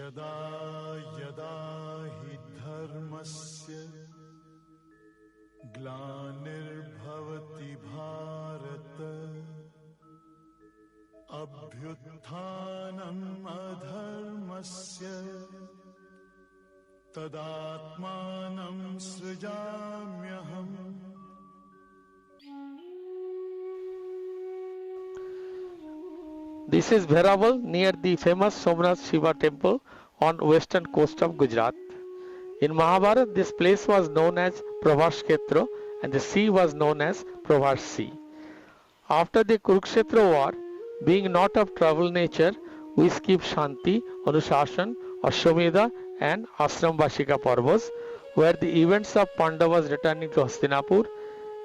यदा यदा हि धर्मस्य ग्लानिर्भवति Bharat अभ्युत्थानम् अधर्मस्य तदात्मानं सृजाम्यहम्. This is Veraval near the famous Somnath Shiva temple on western coast of Gujarat. In Mahabharat, this place was known as Prabhas Kshetra and the sea was known as Prabhas Sea. After the Kurukshetra war, being not of trouble nature, we skip Shanti, Anushasan, Ashwamedha and Ashram Vashika Parvas, where the events of Pandavas returning to Hastinapur,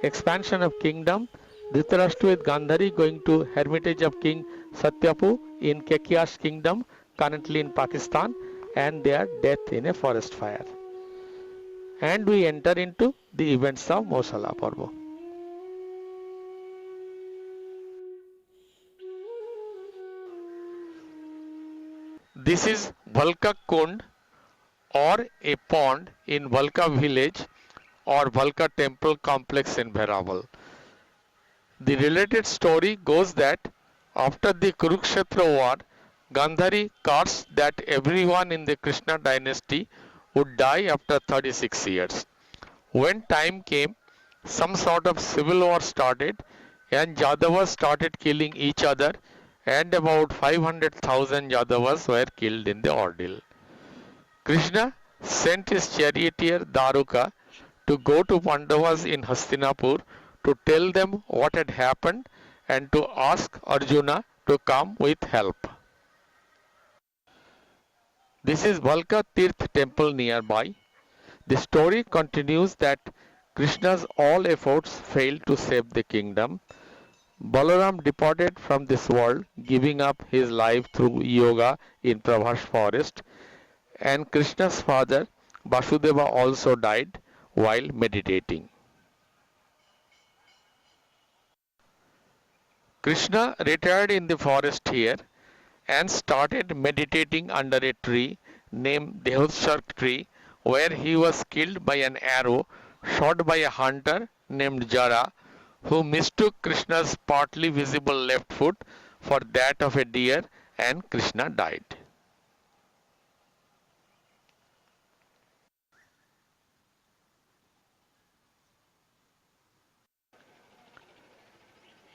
expansion of kingdom, Dhritarashtra with Gandhari going to hermitage of King Satyapu in Kekia's kingdom, currently in Pakistan, and their death in a forest fire. And we enter into the events of Mausala Parva. This is Valka Kund or a pond in Valka village or Valka temple complex in Veraval. The related story goes that after the Kurukshetra war, Gandhari cursed that everyone in the Krishna dynasty would die after 36 years. When time came, some sort of civil war started and Yadavas started killing each other, and about 500,000 Yadavas were killed in the ordeal. Krishna sent his charioteer Dwarka to go to Pandavas in Hastinapur to tell them what had happened and to ask Arjuna to come with help. This is Valka Tirth temple nearby. The story continues that Krishna's all efforts failed to save the kingdom. Balaram departed from this world, giving up his life through yoga in Prabhas forest, and Krishna's father Vasudeva also died while meditating. Krishna retired in the forest here and started meditating under a tree named Dehotshark tree, where he was killed by an arrow shot by a hunter named Jara, who mistook Krishna's partly visible left foot for that of a deer, and Krishna died.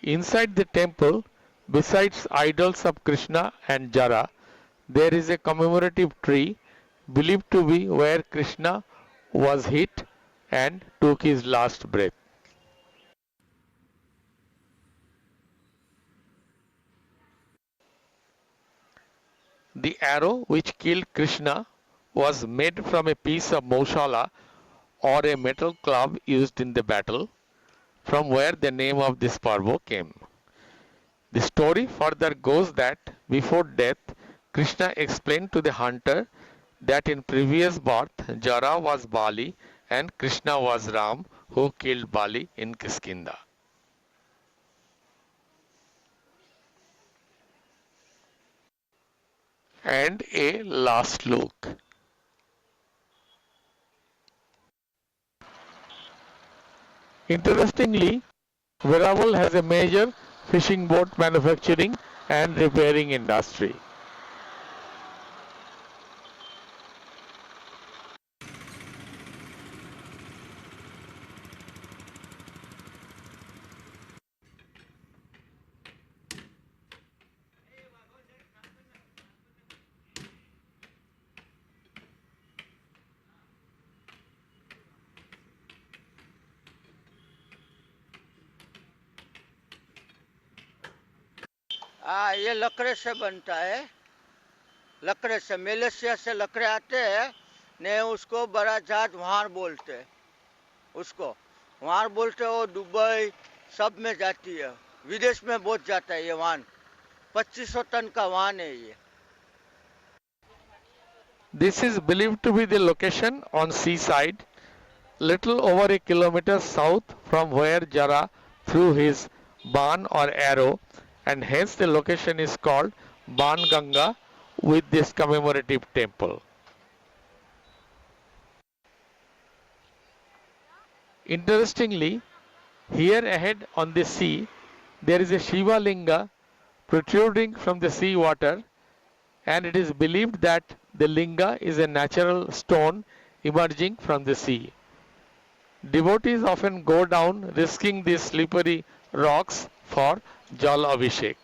Inside the temple, besides idols of Krishna and Jara, there is a commemorative tree believed to be where Krishna was hit and took his last breath. The arrow which killed Krishna was made from a piece of Mausala or a metal club used in the battle, from where the name of this parva came. The story further goes that before death, Krishna explained to the hunter that in previous birth Jara was Bali and Krishna was Ram, who killed Bali in Kiskinda. And a last look. Interestingly, Veraval has a major fishing boat manufacturing and repairing industry. ये लकड़े से बनता है, लकड़े से, Malaysia से लकड़े आते हैं ने, उसको बड़ा जहाज वहार बोलते हैं, उसको वहार बोलते हैं, वो दुबई सब में जाती है, विदेश में बहुत जाता है ये वाहन, 2500 टन का वाहन है ये. This is believed to be the location on seaside, little over a kilometer south from where Jara threw his Baan or arrow, and hence the location is called Baan Ganga, with this commemorative temple. Interestingly, here ahead on the sea, there is a Shiva Linga protruding from the sea water, and it is believed that the Linga is a natural stone emerging from the sea. Devotees often go down risking these slippery rocks for Jal Abhishek.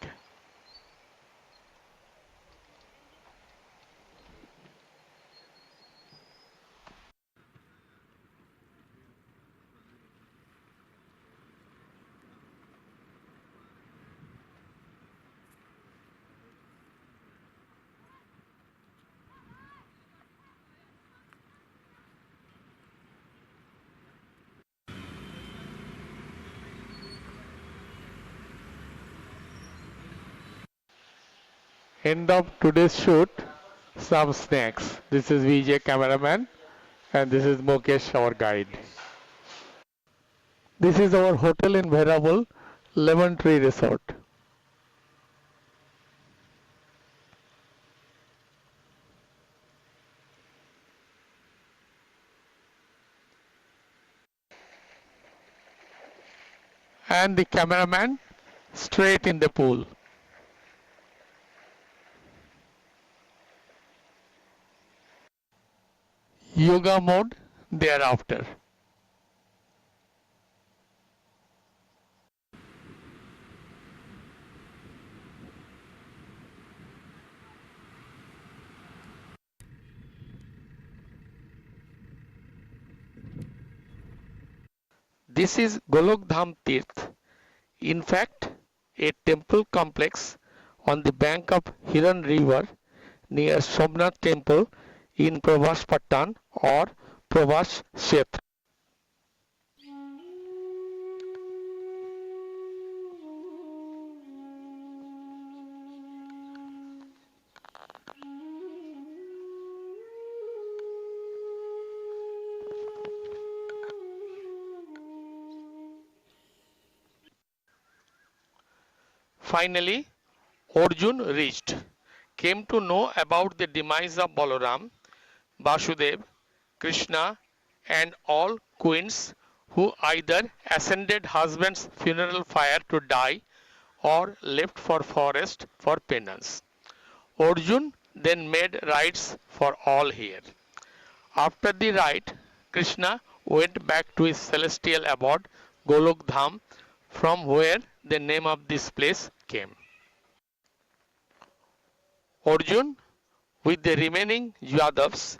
End of today's shoot. Some snacks. This is VJ cameraman and this is Mukesh our guide. This is our hotel in Veraval, Lemon Tree Resort. And the cameraman straight in the pool. Yoga mode thereafter. This is Golak Dham Tirth. In fact, a temple complex on the bank of Hiren river near Somnath temple in Pravas Pattan or Pravas Kshetra. Finally, Arjun reached, came to know about the demise of Balaram, Vasudev, Krishna and all queens who either ascended husband's funeral fire to die or left for forest for penance. Arjun then made rites for all here. After the rite, Krishna went back to his celestial abode, Golak Dham, from where the name of this place came. Arjun, with the remaining Yadavs,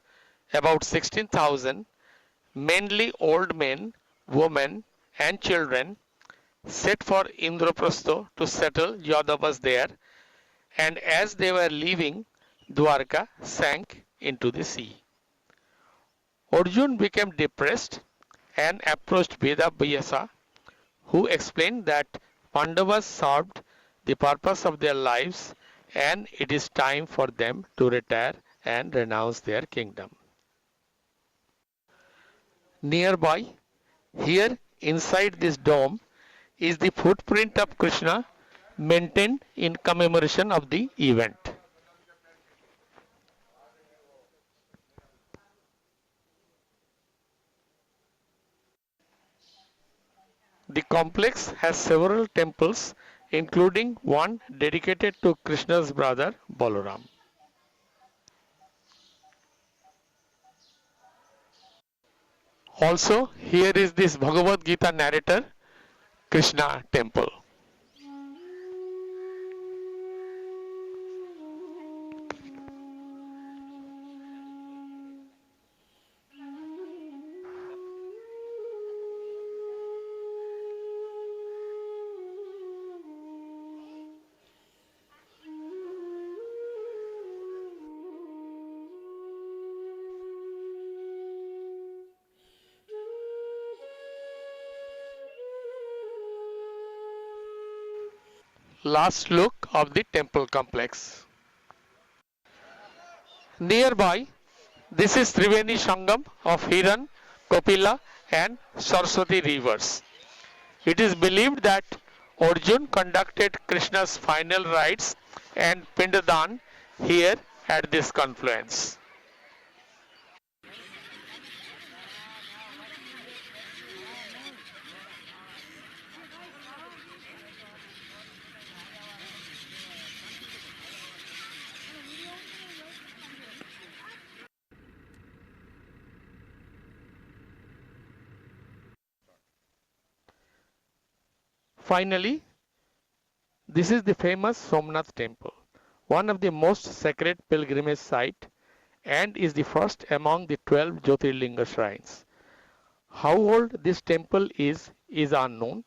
about 16,000, mainly old men, women, and children, set for Indraprastha to settle Yadavas there, and as they were leaving, Dwarka sank into the sea. Arjun became depressed and approached Veda Vyasa, who explained that Pandavas served the purpose of their lives and it is time for them to retire and renounce their kingdom. Nearby, here inside this dome, is the footprint of Krishna maintained in commemoration of the event. The complex has several temples, including one dedicated to Krishna's brother Balaram. Also, here is this Bhagavad Gita narrator, Krishna temple. Last look of the temple complex. Nearby, this is Triveni Sangam of Hiren, Kapila and Saraswati rivers. It is believed that Arjun conducted Krishna's final rites and Pindadan here at this confluence. Finally, this is the famous Somnath temple, one of the most sacred pilgrimage sites and is the first among the 12 Jyotirlinga shrines. How old this temple is unknown,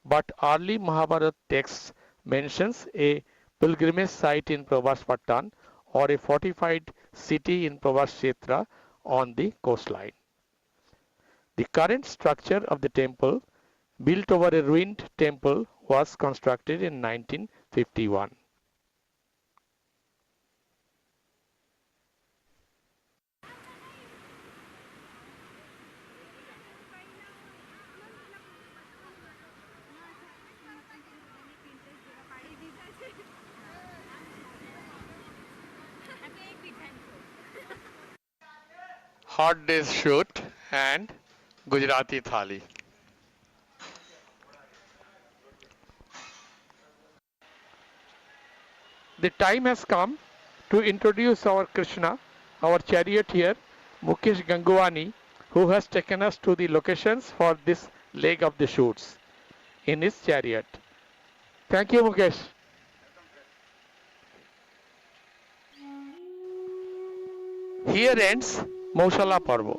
but early Mahabharat texts mentions a pilgrimage site in Pravas Patan or a fortified city in Pravas Kshetra on the coastline. The current structure of the temple, built over a ruined temple, was constructed in 1951. Hot Days Shoot and Gujarati Thali. The time has come to introduce our Krishna, our charioteer, Mukesh Gangwani, who has taken us to the locations for this leg of the shoots in his chariot. Thank you, Mukesh. Here ends Mausala Parva.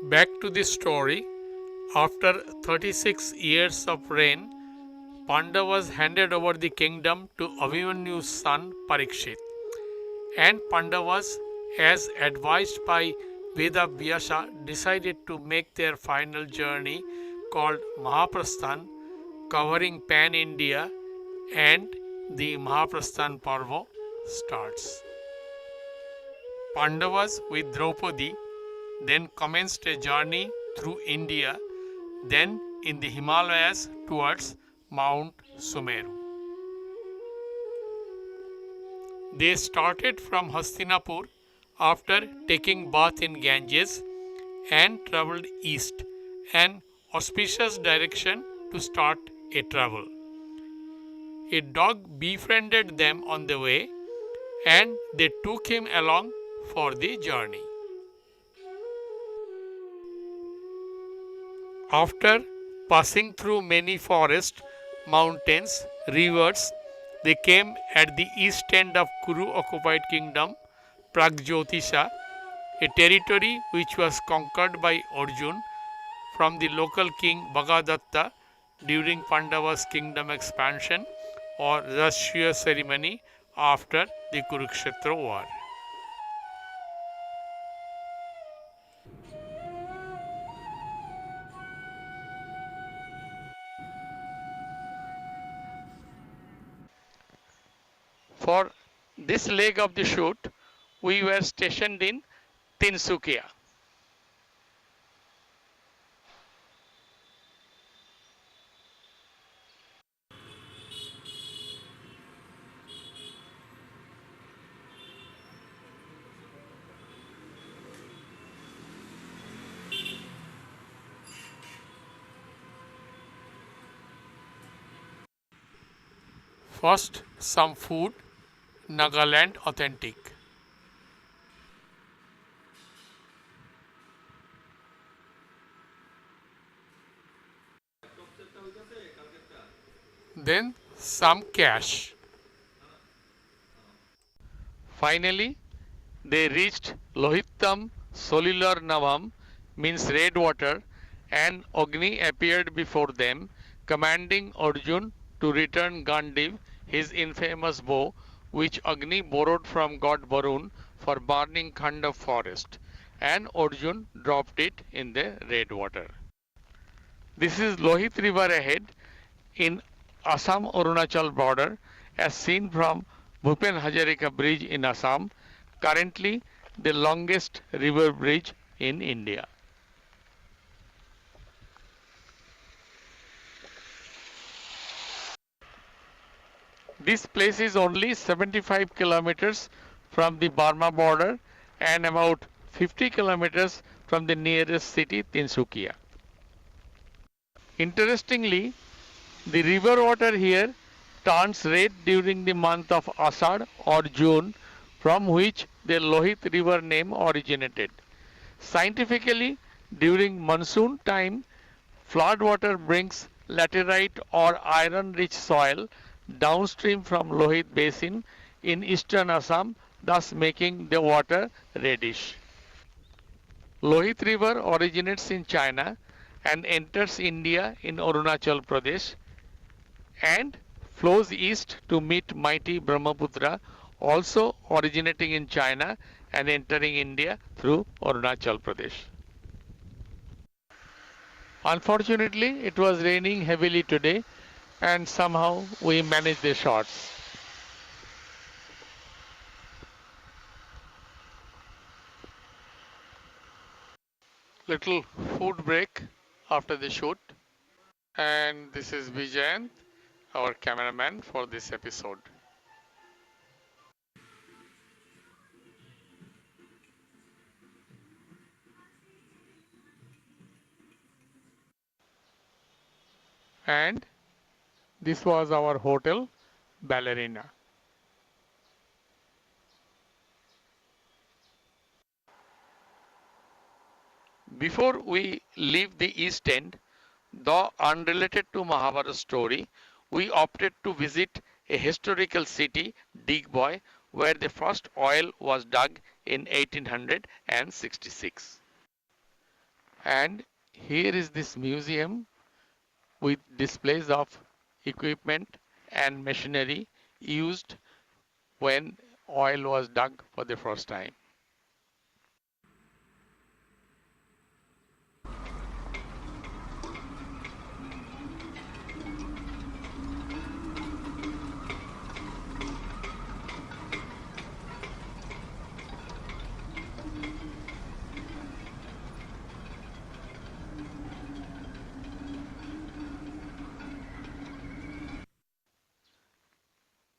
Back to the story. After 36 years of reign, Pandavas handed over the kingdom to Abhimanyu's son Parikshit. And Pandavas, as advised by Veda Vyasa, decided to make their final journey called Mahaprasthan, covering pan-India, and the Mahaprasthan Parva starts. Pandavas with Draupadi then commenced a journey through India, then in the Himalayas towards Mount Sumeru. They started from Hastinapur after taking bath in Ganges and travelled east, an auspicious direction to start a travel. A dog befriended them on the way and they took him along for the journey. After passing through many forests, mountains, rivers, they came at the east end of Kuru-occupied kingdom, Pragjyotisha, a territory which was conquered by Arjun from the local king Bhagadatta during Pandava's kingdom expansion or Rashtriya ceremony after the Kurukshetra war. For this leg of the shoot, we were stationed in Tinsukia. First, some food, Nagaland authentic. Then some cash. Finally, they reached Lohitam Solilar Navam, means red water, and Agni appeared before them, commanding Arjun to return Gandiv, his infamous bow, which Agni borrowed from god Varun for burning Khanda forest, and Arjun dropped it in the red water. This is Lohit river ahead in Assam Arunachal border as seen from Bhupen Hazarika bridge in Assam, currently the longest river bridge in India. This place is only 75 kilometers from the Burma border and about 50 kilometers from the nearest city Tinsukia. Interestingly, the river water here turns red during the month of Asad or June, from which the Lohit river name originated. Scientifically, during monsoon time, flood water brings laterite or iron-rich soil downstream from Lohit basin in eastern Assam, thus making the water reddish. Lohit river originates in China and enters India in Arunachal Pradesh and flows east to meet mighty Brahmaputra, also originating in China and entering India through Arunachal Pradesh. Unfortunately, it was raining heavily today and somehow we managed the shots. Little food break after the shoot. And this is Vijayant, our cameraman for this episode. And this was our hotel, Ballerina. Before we leave the East End, though unrelated to Mahabharat story, we opted to visit a historical city, Digboy, where the first oil was dug in 1866. And here is this museum with displays of equipment and machinery used when oil was dug for the first time.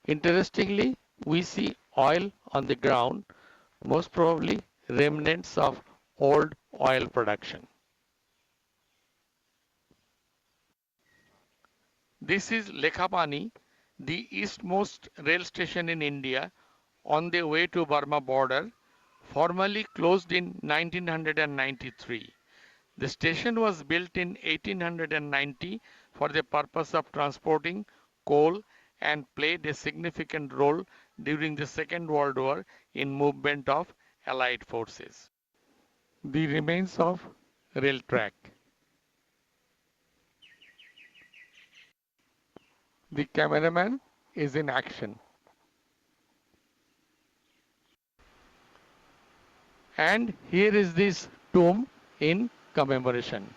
Interestingly, we see oil on the ground, most probably remnants of old oil production. This is Lekhapani, the eastmost rail station in India on the way to Burma border, formerly closed in 1993. The station was built in 1890 for the purpose of transporting coal and played a significant role during the Second World War in movement of Allied forces. The remains of rail track. The cameraman is in action. And here is this tomb in commemoration.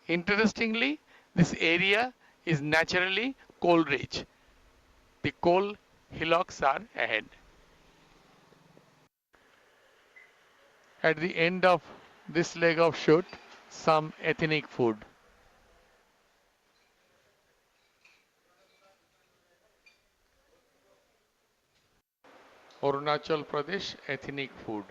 Interestingly, this area is naturally coal rich. The coal hillocks are ahead. At the end of this leg of shoot, some ethnic food. Arunachal Pradesh ethnic food.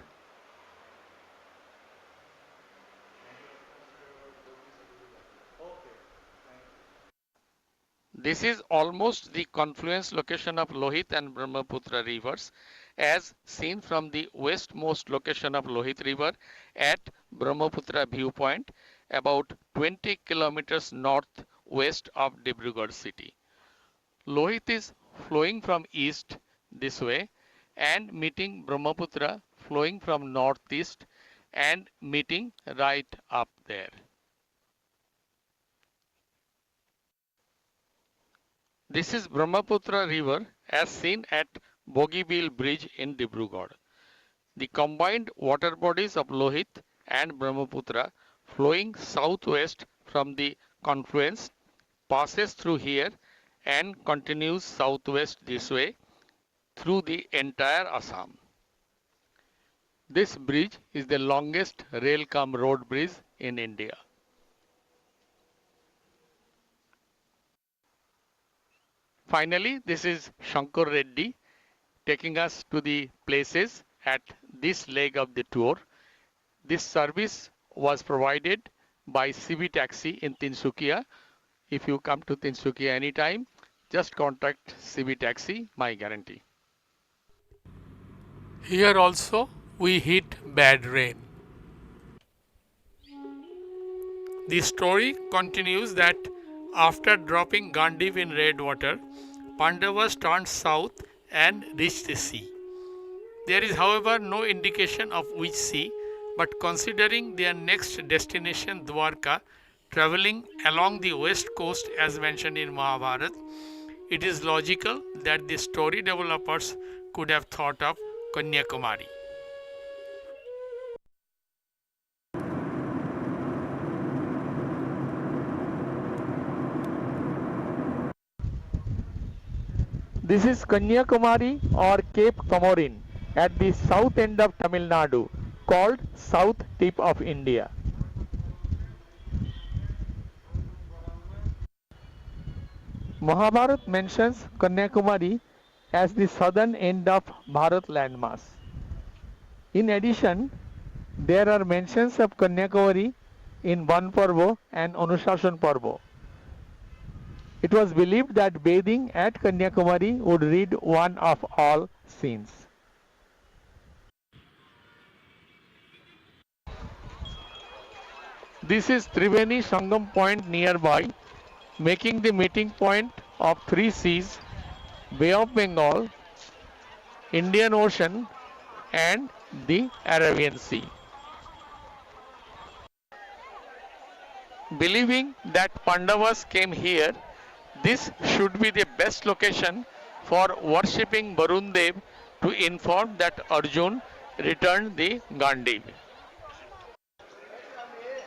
This is almost the confluence location of Lohit and Brahmaputra rivers as seen from the westmost location of Lohit river at Brahmaputra viewpoint about 20 kilometers northwest of Dibrugarh city. Lohit is flowing from east this way and meeting Brahmaputra flowing from northeast and meeting right up there. This is Brahmaputra river as seen at Bogeybill Bridge in Dibrugarh. The combined water bodies of Lohit and Brahmaputra flowing southwest from the confluence passes through here and continues southwest this way through the entire Assam. This bridge is the longest rail-cum-road bridge in India. Finally, this is Shankar Reddy taking us to the places at this leg of the tour. This service was provided by CB Taxi in Tinsukia. If you come to Tinsukia anytime, just contact CB Taxi, my guarantee. Here also we hit bad rain. The story continues that after dropping Gandiv in red water, Pandavas turned south and reached the sea. There is, however, no indication of which sea, but considering their next destination Dwarka, traveling along the west coast as mentioned in Mahabharat, it is logical that the story developers could have thought of Kanyakumari. This is Kanyakumari or Cape Comorin at the south end of Tamil Nadu, called South Tip of India. Mahabharat mentions Kanyakumari as the southern end of Bharat landmass. In addition, there are mentions of Kanyakumari in Van Parvo and Anushashan Parvo. It was believed that bathing at Kanyakumari would rid one of all sins. This is Triveni Sangam point nearby, making the meeting point of three seas, Bay of Bengal, Indian Ocean and the Arabian Sea. Believing that Pandavas came here, this should be the best location for worshipping Varun Dev to inform that Arjun returned the Gandiv.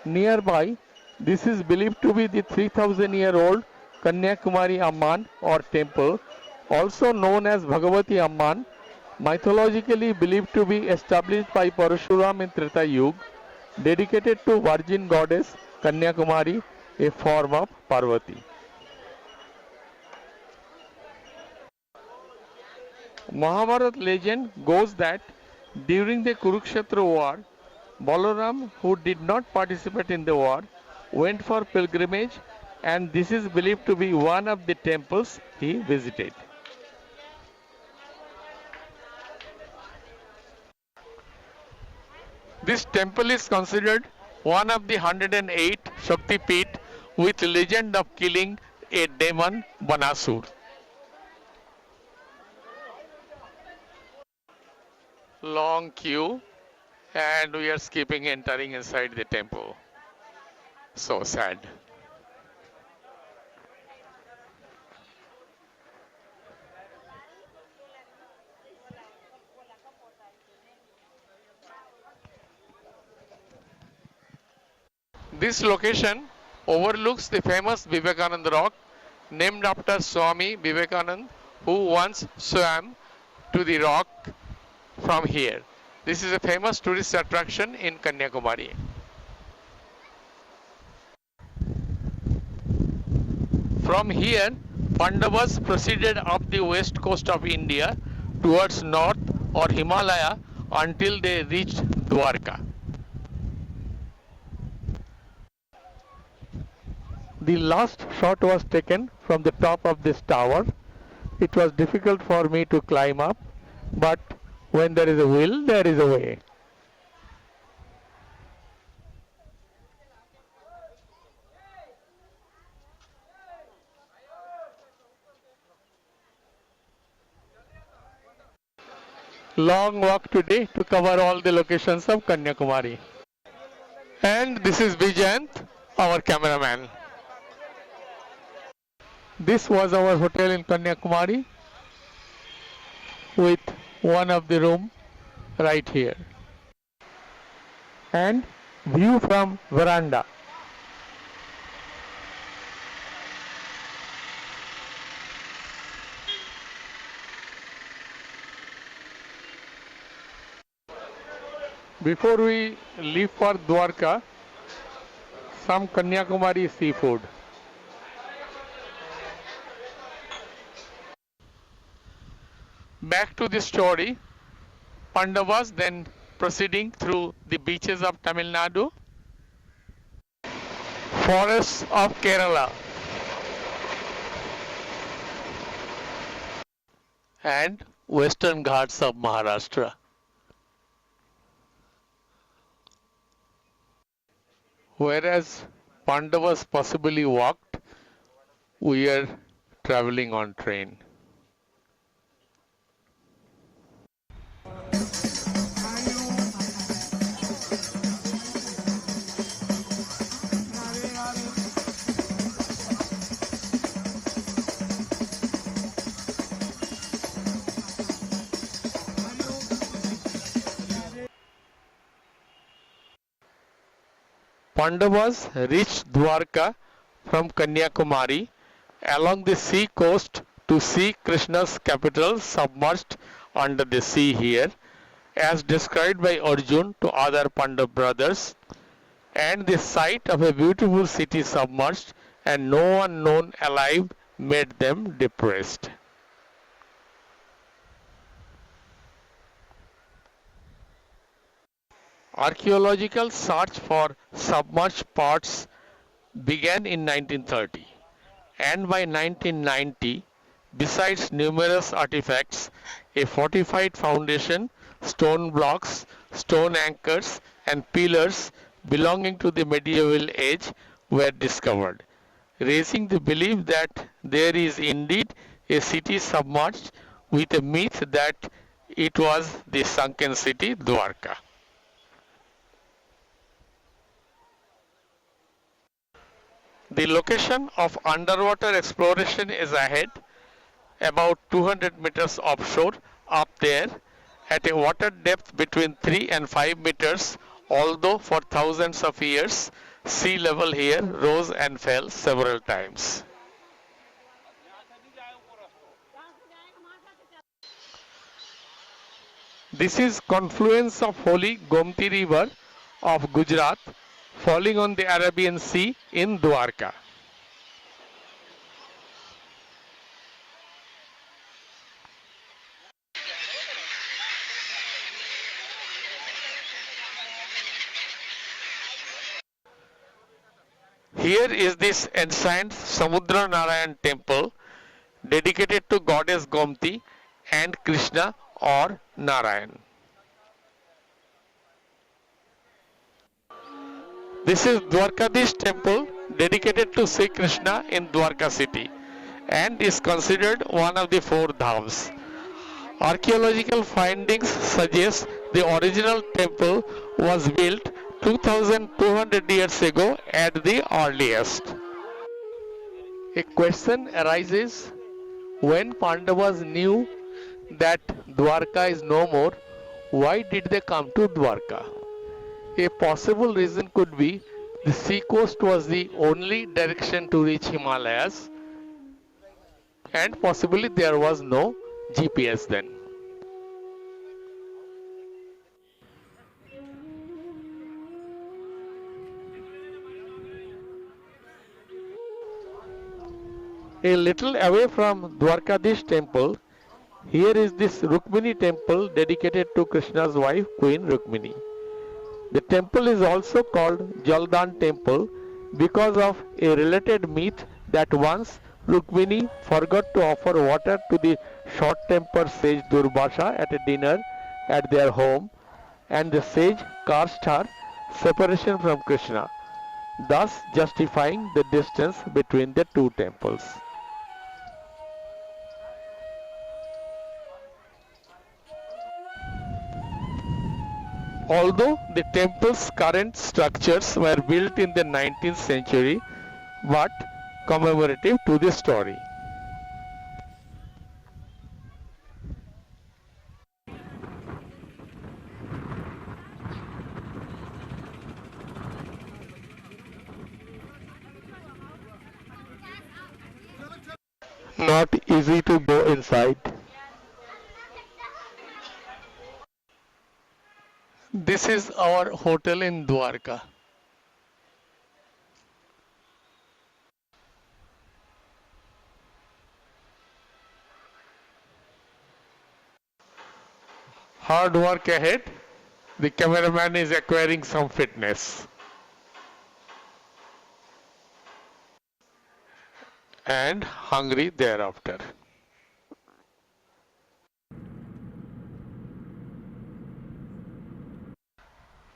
Nearby, this is believed to be the 3000-year-old Kanyakumari Amman or temple, also known as Bhagavati Amman, mythologically believed to be established by Parashuram in Treta Yuga, dedicated to Virgin Goddess Kanyakumari, a form of Parvati. Mahabharat legend goes that during the Kurukshetra war, Balaram, who did not participate in the war, went for pilgrimage, and this is believed to be one of the temples he visited. This temple is considered one of the 108 Shakti Peeth with legend of killing a demon Banasur. Long queue, and we are skipping entering inside the temple. So sad. This location overlooks the famous Vivekananda rock, named after Swami Vivekananda, who once swam to the rock from here. This is a famous tourist attraction in Kanyakumari. From here, Pandavas proceeded up the west coast of India towards north or Himalaya until they reached Dwarka. The last shot was taken from the top of this tower. It was difficult for me to climb up, but when there is a will, there is a way. Long walk today to cover all the locations of Kanyakumari. And this is Vijayant, our cameraman. This was our hotel in Kanyakumari with one of the room right here. And view from veranda. Before we leave for Dwarka, some Kanyakumari seafood. Back to the story, Pandavas then proceeding through the beaches of Tamil Nadu, forests of Kerala, and western ghats of Maharashtra. Whereas Pandavas possibly walked, we are traveling on train. Pandavas reached Dwarka from Kanyakumari along the sea coast to see Krishna's capital submerged under the sea here, as described by Arjun to other Pandav brothers, and the sight of a beautiful city submerged and no one known alive made them depressed. Archaeological search for submerged parts began in 1930, and by 1990, besides numerous artifacts, a fortified foundation, stone blocks, stone anchors and pillars belonging to the medieval age were discovered, raising the belief that there is indeed a city submerged, with a myth that it was the sunken city Dwarka. The location of underwater exploration is ahead, about 200 meters offshore, up there, at a water depth between 3 and 5 meters, although for thousands of years, sea level here rose and fell several times. This is confluence of holy Gomti river of Gujarat falling on the Arabian Sea in Dwarka. Here is this ancient Samudra Narayan temple dedicated to goddess Gomti and Krishna or Narayan. This is Dwarkadhish temple dedicated to Sri Krishna in Dwarka city and is considered one of the 4 Dhams. Archaeological findings suggest the original temple was built 2200 years ago at the earliest. A question arises: when Pandavas knew that Dwarka is no more, why did they come to Dwarka? A possible reason could be the sea coast was the only direction to reach Himalayas, and possibly there was no GPS then. A little away from Dwarkadhish temple, here is this Rukmini temple dedicated to Krishna's wife, Queen Rukmini. The temple is also called Jaldan temple because of a related myth that once Rukmini forgot to offer water to the short-tempered sage Durvasa at a dinner at their home, and the sage cursed her separation from Krishna, thus justifying the distance between the 2 temples. Although the temple's current structures were built in the 19th century, but commemorative to the story. Not easy to go inside. This is our hotel in Dwarka. Hard work ahead. The cameraman is acquiring some fitness. And hungry thereafter.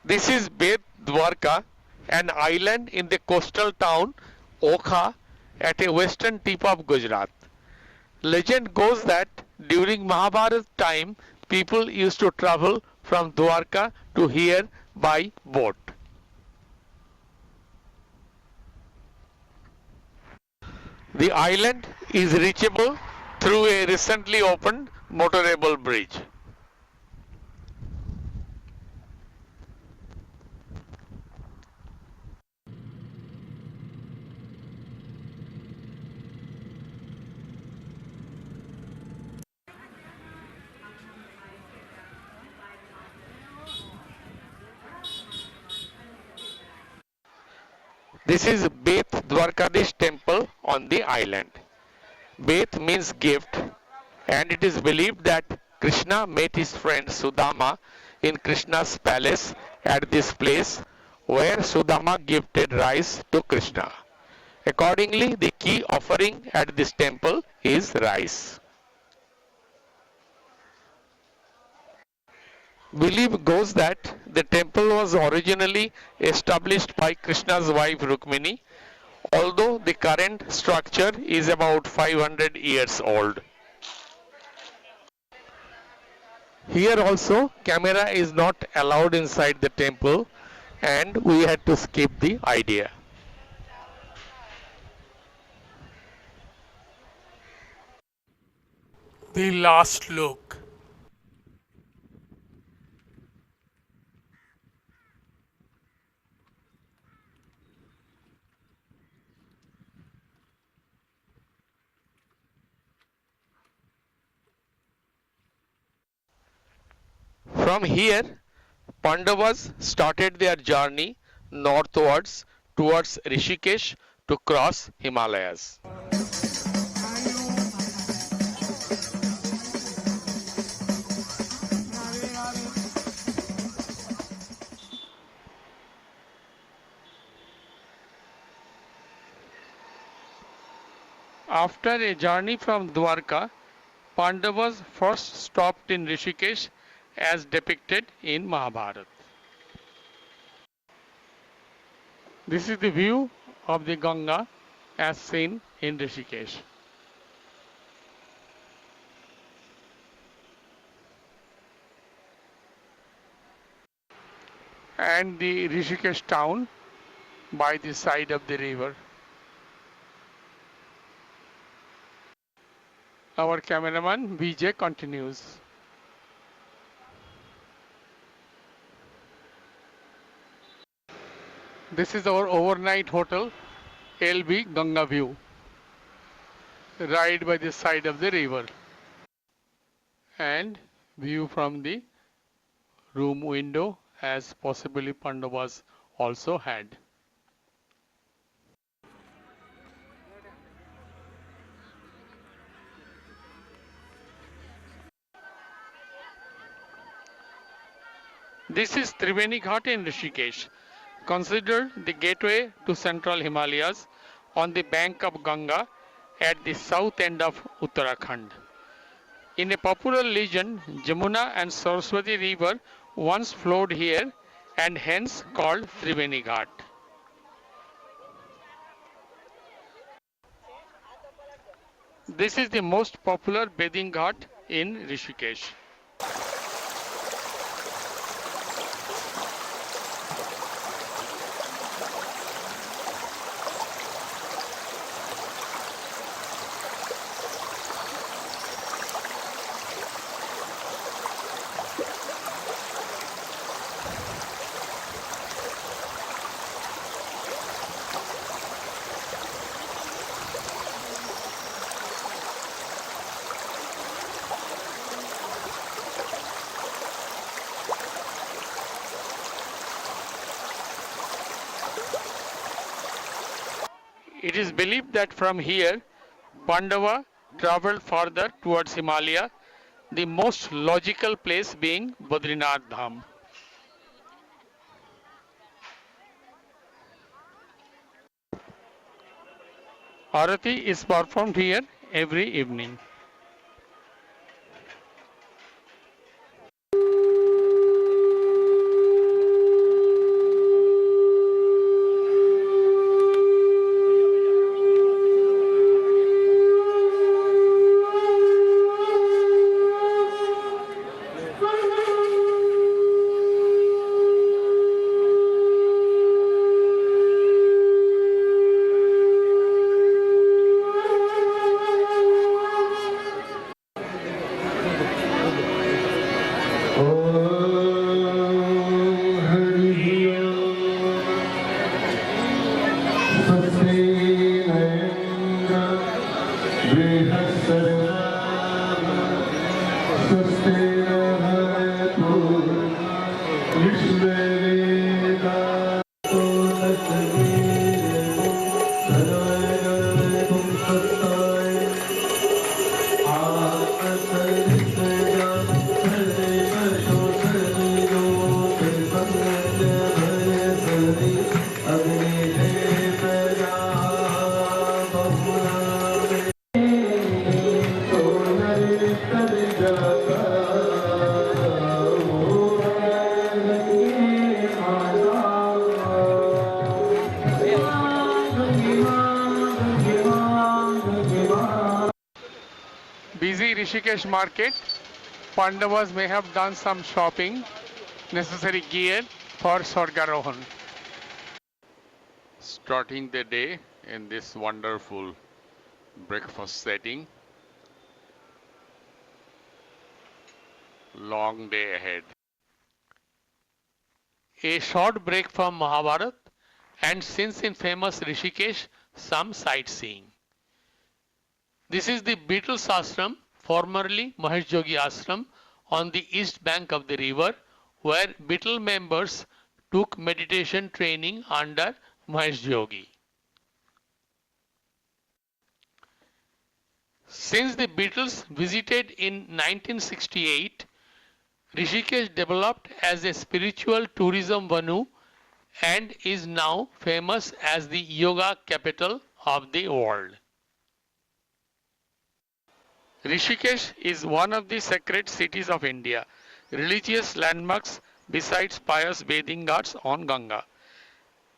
This is Beyt Dwarka, an island in the coastal town Okha at a western tip of Gujarat. Legend goes that during Mahabharat time, people used to travel from Dwarka to here by boat. The island is reachable through a recently opened motorable bridge. This is Beyt Dwarkadhish temple on the island. Beyt means gift, and it is believed that Krishna met his friend Sudama in Krishna's palace at this place where Sudama gifted rice to Krishna. Accordingly, the key offering at this temple is rice. Belief goes that the temple was originally established by Krishna's wife Rukshmini, although the current structure is about 500 years old. Here also, camera is not allowed inside the temple, and we had to skip the idea. The last look. From here, Pandavas started their journey northwards towards Rishikesh to cross Himalayas. After a journey from Dwarka, Pandavas first stopped in Rishikesh as depicted in Mahabharat. This is the view of the Ganga as seen in Rishikesh. And the Rishikesh town by the side of the river. Our cameraman Vijay continues. This is our overnight hotel, LB Ganga View, right by the side of the river. And view from the room window as possibly Pandavas also had. This is Triveni Ghat in Rishikesh, considered the gateway to central Himalayas on the bank of Ganga at the south end of Uttarakhand. In a popular legend, Jamuna and Saraswati river once flowed here and hence called Triveni Ghat. This is the most popular bathing ghat in Rishikesh. It is believed that from here, Pandava traveled further towards Himalaya, the most logical place being Badrinath Dham. Arati is performed here every evening. Busy Rishikesh market, Pandavas may have done some shopping, necessary gear for Swargarohan. Starting the day in this wonderful breakfast setting, long day ahead. A short break from Mahabharat, and since in famous Rishikesh, some sightseeing. This is the Beatles Ashram, formerly Mahesh Yogi Ashram, on the east bank of the river, where Beatle members took meditation training under Mahesh Yogi. Since the Beatles visited in 1968, Rishikesh developed as a spiritual tourism venue and is now famous as the yoga capital of the world. Rishikesh is one of the sacred cities of India, religious landmarks besides pious bathing ghats on Ganga.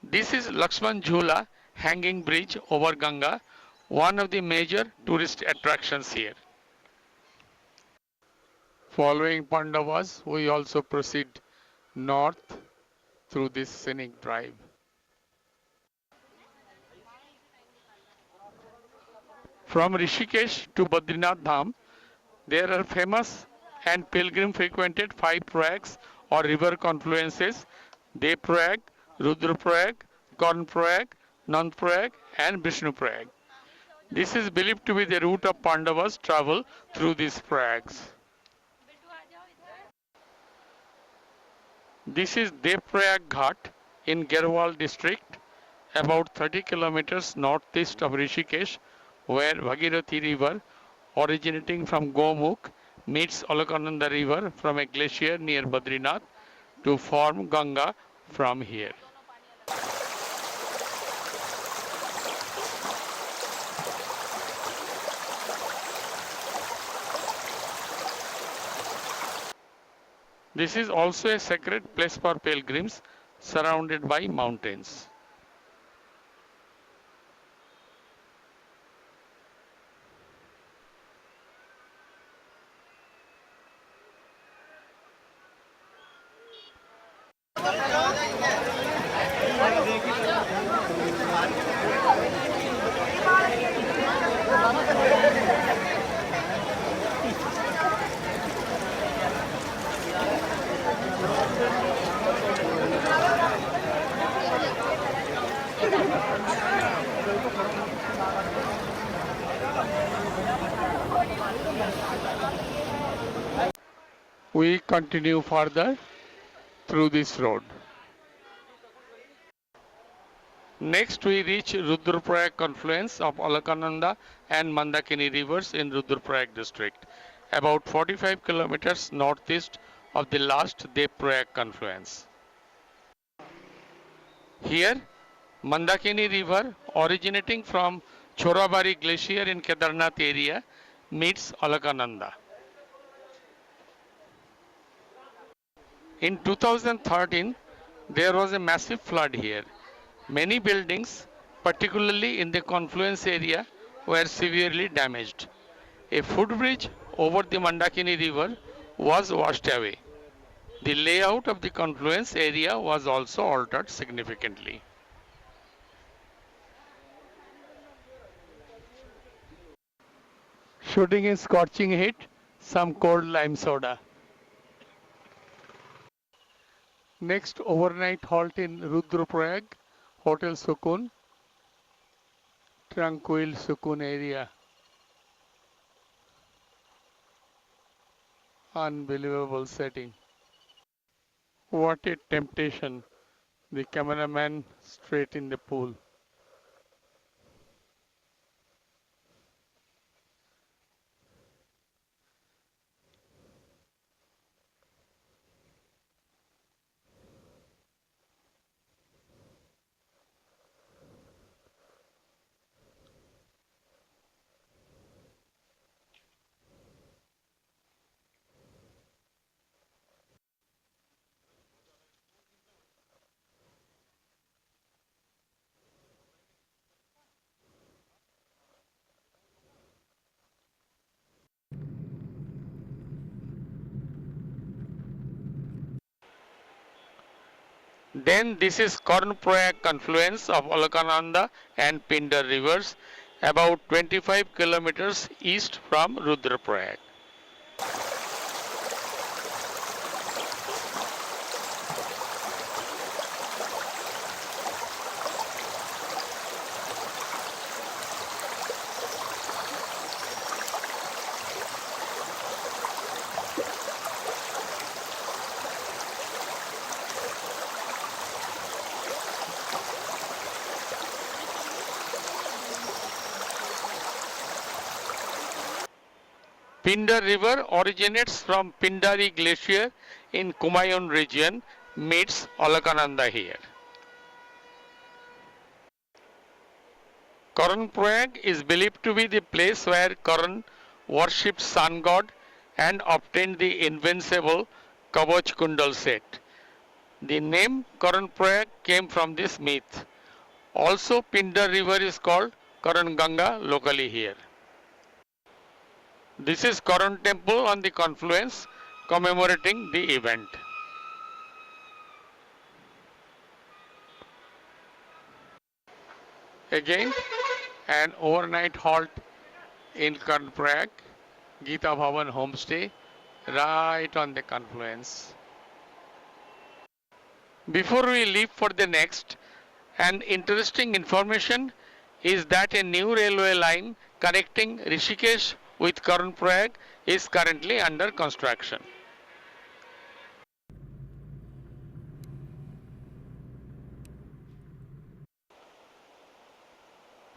This is Lakshman Jhula hanging bridge over Ganga, one of the major tourist attractions here. Following Pandavas, we also proceed north through this scenic drive. From Rishikesh to Badrinath Dham, there are famous and pilgrim frequented 5 Prayags or river confluences: Prayag, Rudra Prayag, Karn Prayag, Nand Prayag and Vishnu Prayag. This is believed to be the route of Pandavas' travel through these Prayags. This is Prayag Ghat in Veraval district, about 30 kilometers northeast of Rishikesh, where Bhagirathi river originating from Gomukh meets Alakananda river from a glacier near Badrinath to form Ganga from here. This is also a sacred place for pilgrims surrounded by mountains. We continue further through this road. Next we reach Rudraprayag confluence of Alakananda and Mandakini rivers in Rudraprayag district, about 45 kilometers northeast of the last Devprayag confluence. Here, Mandakini river originating from Chorabari glacier in Kedarnath area meets Alakananda. In 2013, there was a massive flood here. Many buildings, particularly in the confluence area, were severely damaged. A footbridge over the Mandakini river was washed away. The layout of the confluence area was also altered significantly. Shooting in scorching heat, some cold lime soda. Next overnight halt in Rudraprayag, Hotel Sukun, tranquil Sukun area. Unbelievable setting. What a temptation. The cameraman straight in the pool. Then this is Karn Prayag confluence of Alakananda and Pindar rivers, about 25 kilometers east from Rudraprayag. Pindar river originates from Pindari glacier in Kumaon region, meets Alakananda here. Karn Prayag is believed to be the place where Karn worshipped sun god and obtained the invincible Kavach Kundal set. The name Karn Prayag came from this myth. Also Pindar river is called Karn Ganga locally here. This is Karn temple on the confluence commemorating the event. Again, an overnight halt in Karn Prayag, Gita Bhavan homestay, right on the confluence. Before we leave for the next, an interesting information is that a new railway line connecting Rishikesh with Karn Prayag is currently under construction.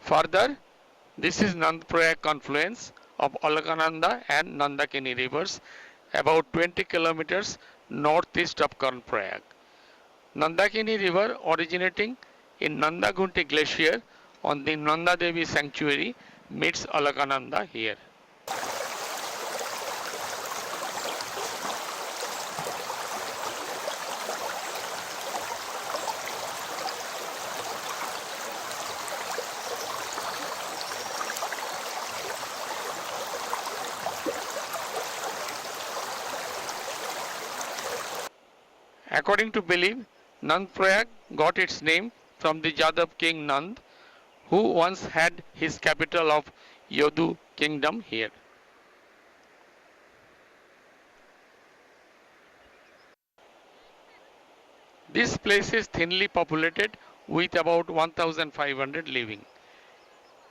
Further, this is Nand Prayag confluence of Alakananda and Nandakini rivers, about 20 kilometers northeast of Karn Prayag. Nandakini river originating in Nandagunti glacier on the Nanda Devi sanctuary meets Alakananda here. According to belief, Nand Prayag got its name from the Jadav king Nand, who once had his capital of Yodu kingdom here. This place is thinly populated with about 1500 living.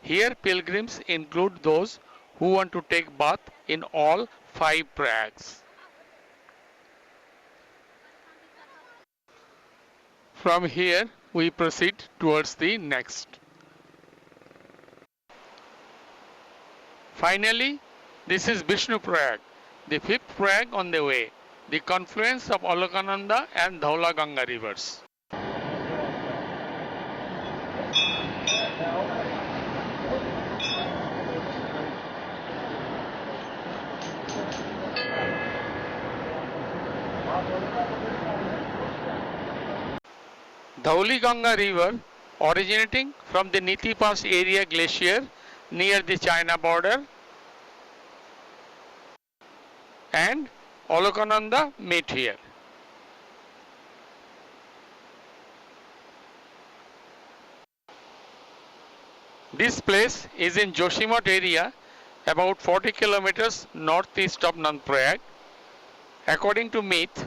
Here pilgrims include those who want to take bath in all 5 prayags. From here, we proceed towards the next. Finally, this is Vishnu Prayag, the fifth Prayag on the way, the confluence of Alaknanda and Dhaula Ganga rivers. Dhauli Ganga river originating from the Niti Pass area glacier near the China border and Alaknanda meet here. This place is in Joshimath area about 40 kilometers northeast of Nand Prayag. According to myth,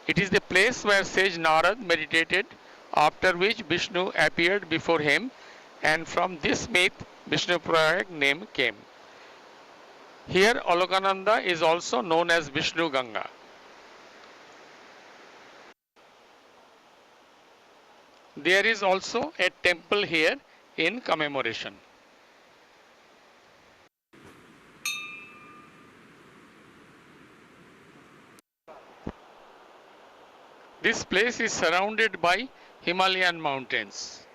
it is the place where sage Narad meditated, after which Vishnu appeared before him, and from this myth Vishnu Prayag name came. Here Alaknanda is also known as Vishnu Ganga. There is also a temple here in commemoration. This place is surrounded by Himalayan mountains.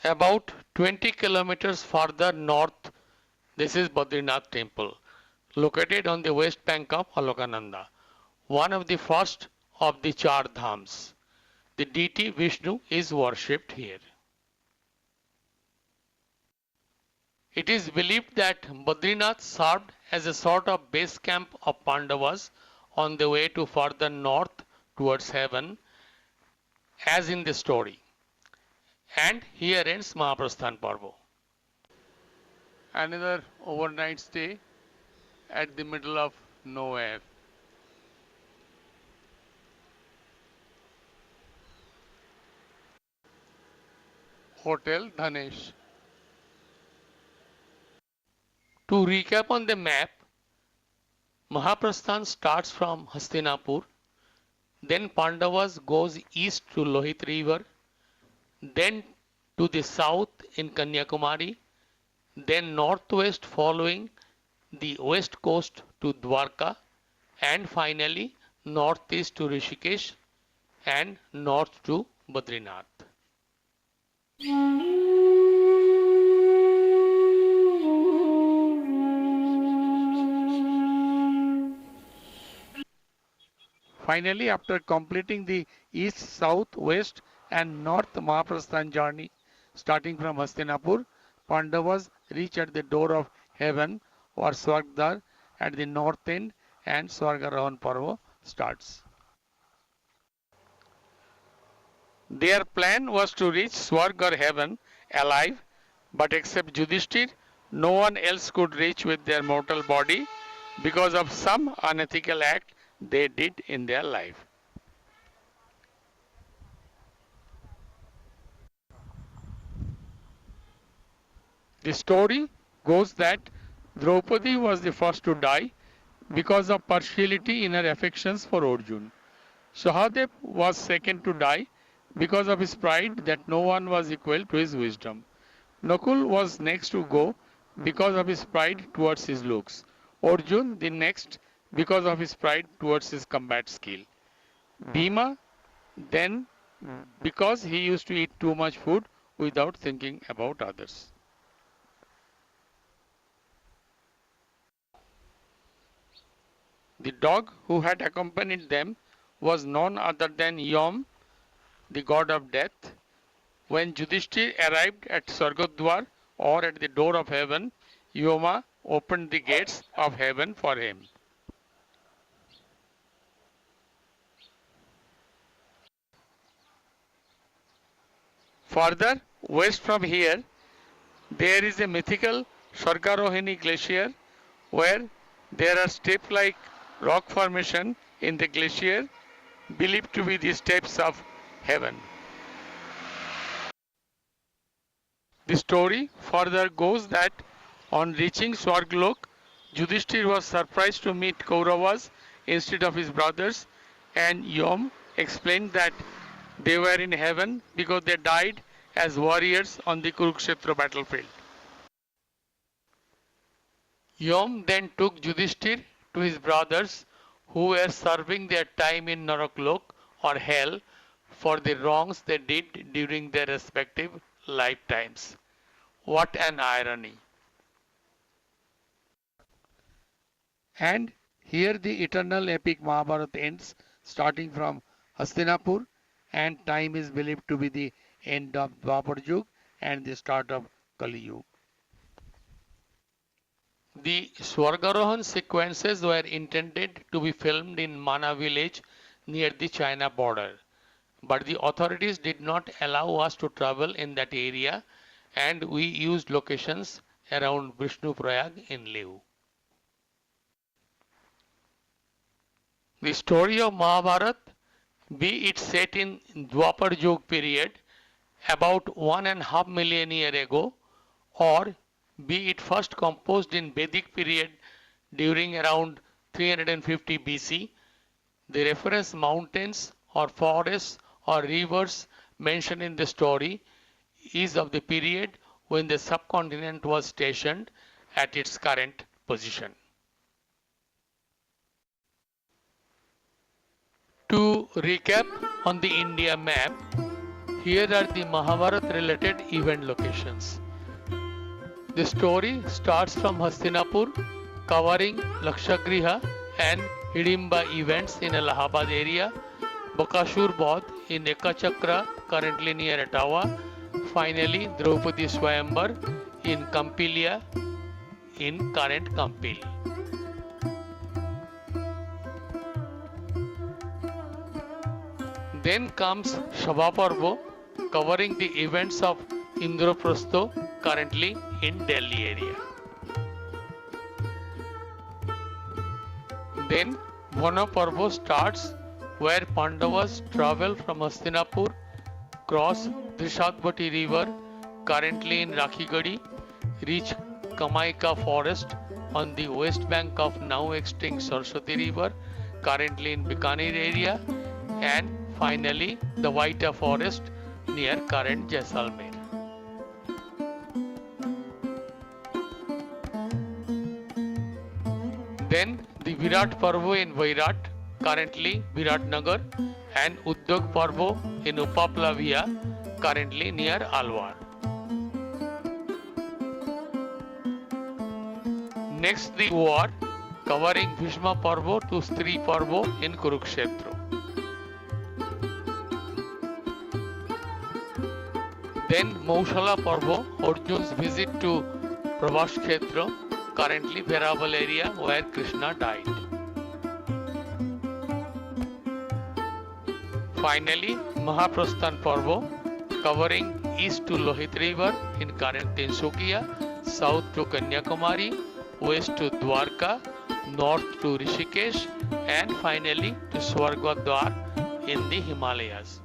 About 20 kilometers farther north, this is Badrinath temple, located on the west bank of Alaknanda, one of the first of the Char Dhams. The deity Vishnu is worshipped here. It is believed that Badrinath served as a sort of base camp of Pandavas on the way to further north towards heaven, as in the story. And here ends Mahaprasthan Parva. Another overnight stay at the middle of nowhere. Hotel Dhanesh. To recap on the map, Mahaprasthan starts from Hastinapur, then Pandavas goes east to Lohit river, then to the south in Kanyakumari, then northwest following the west coast to Dwarka, and finally northeast to Rishikesh and north to Badrinath. Finally, after completing the east, south, west and north Mahaprasthan journey, starting from Hastinapur, Pandavas reach at the door of heaven or Swargdar at the north end, and Swargarohan Parva starts. Their plan was to reach Swarg or heaven alive, but except Yudhishthir, no one else could reach with their mortal body because of some unethical act they did in their life. The story goes that Draupadi was the first to die because of partiality in her affections for Arjun. Sahadev was second to die because of his pride that no one was equal to his wisdom. Nakul was next to go because of his pride towards his looks. Arjun the next because of his pride towards his combat skill. Bhima then because he used to eat too much food without thinking about others. The dog who had accompanied them was none other than Yom, the god of death. When Yudhishthir arrived at Swargadwar or at the door of heaven, Yoma opened the gates of heaven for him. Further west from here, there is a mythical Swargarohini glacier where there are step-like rock formation in the glacier believed to be the steps of heaven. The story further goes that on reaching Swarglok, Yudhishthir was surprised to meet Kauravas instead of his brothers, and Yom explained that they were in heaven because they died as warriors on the Kurukshetra battlefield. Yom then took Yudhishthir to his brothers who were serving their time in Naraklok or hell for the wrongs they did during their respective lifetimes. What an irony! And here the eternal epic Mahabharata ends, starting from Hastinapur, and time is believed to be the end of Dwapar Yug and the start of Kali Yuga. The Swargarohan sequences were intended to be filmed in Mana village near the China border, but the authorities did not allow us to travel in that area, and we used locations around Vishnu Prayag in lieu. The story of Mahabharat, be it set in Dwapar Yuga period about 1.5 million years ago, or be it first composed in Vedic period during around 350 BC, the reference mountains or forests or rivers mentioned in the story is of the period when the subcontinent was stationed at its current position. To recap on the India map, here are the Mahabharat related event locations. The story starts from Hastinapur, covering Lakshagriha and Hidimba events in Allahabad area, Bakashur Bodh in Ekachakra, currently near Etawah, finally Draupadi Swayambar in Kampilia in current Kampil. Then comes Shabha covering the events of Indraprastho, currently in Delhi area. Then Vana starts where Pandavas travel from Hastinapur, cross Drishadvati river, currently in Rakhigadi, reach Kamaika forest on the west bank of now extinct Saraswati river, currently in Bikaner area, and finally the Vaita forest near current Jaisalmer. Then the Virat Parvo in Vairat, currently Virat Nagar, and Uddog Parvo in Upaplavia, currently near Alwar. Next the war, covering Bhishma Parvo to Stri Parvo in Kurukshetra. Then Mausala Parvo, Arjun's visit to Prabhas Kshetra, currently Veraval area where Krishna died. Finally, Mahaprasthan Parvo, covering east to Lohit river in current Tinsukia, south to Kanyakumari, west to Dwarka, north to Rishikesh, and finally to Swargadwar in the Himalayas.